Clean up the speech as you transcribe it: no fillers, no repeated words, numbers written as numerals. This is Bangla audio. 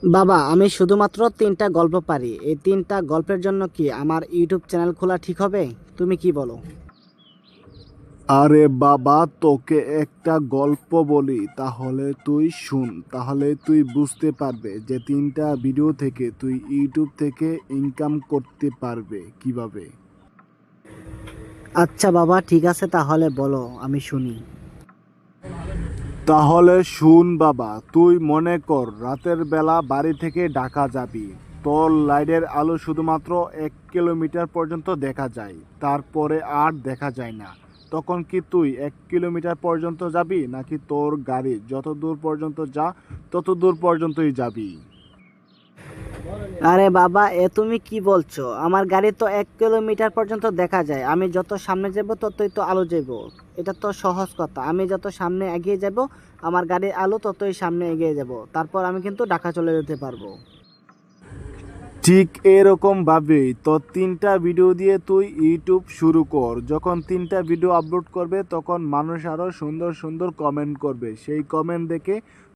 বাবা, আমি শুধুমাত্র 3টা গল্প পারি। এই 3টা গল্পের জন্য কি আমার ইউটিউব চ্যানেল খোলা ঠিক হবে? তুমি কি বলো? আরে বাবা, তোকে একটা গল্প বলি, তাহলে তুই শুন। তাহলে তুই বুঝতে পারবে যে 3টা ভিডিও থেকে তুই ইউটিউব থেকে ইনকাম করতে পারবে কিভাবে। আচ্ছা বাবা, ঠিক আছে, তাহলে বলো, আমি শুনি। তাহলে শুন বাবা, তুই মনে কর রাতের বেলা বাড়ি থেকে ঢাকা যাবি। তোর লাইটের আলো শুধুমাত্র 1 কিলোমিটার পর্যন্ত দেখা যায়, তারপরে আর দেখা যায় না। তখন কি তুই 1 কিলোমিটার পর্যন্ত যাবি, নাকি তোর গাড়ি যত দূর পর্যন্ত যা তত দূর পর্যন্তই যাবি? আরে বাবা, তুমি কি বলছো? আমার গাড়ি তো 1 কিলোমিটার পর্যন্ত দেখা যায়। আমি যত সামনে যাব ততই তো আলো যাব। এটা তো সহজ কথা। আমি যত সামনে এগিয়ে যাব, আমার গাড়ির আলো ততই সামনে এগিয়ে যাব। তারপর আমি কিন্তু ঢাকা চলে যেতে পারবো। ঠিক এরকম ভাবেই তো 3টা ভিডিও দিয়ে তুই ইউটিউব শুরু কর। যখন 3টা ভিডিও আপলোড করবে তখন মানুষ আরো সুন্দর সুন্দর কমেন্ট করবে, সেই কমেন্ট দেখে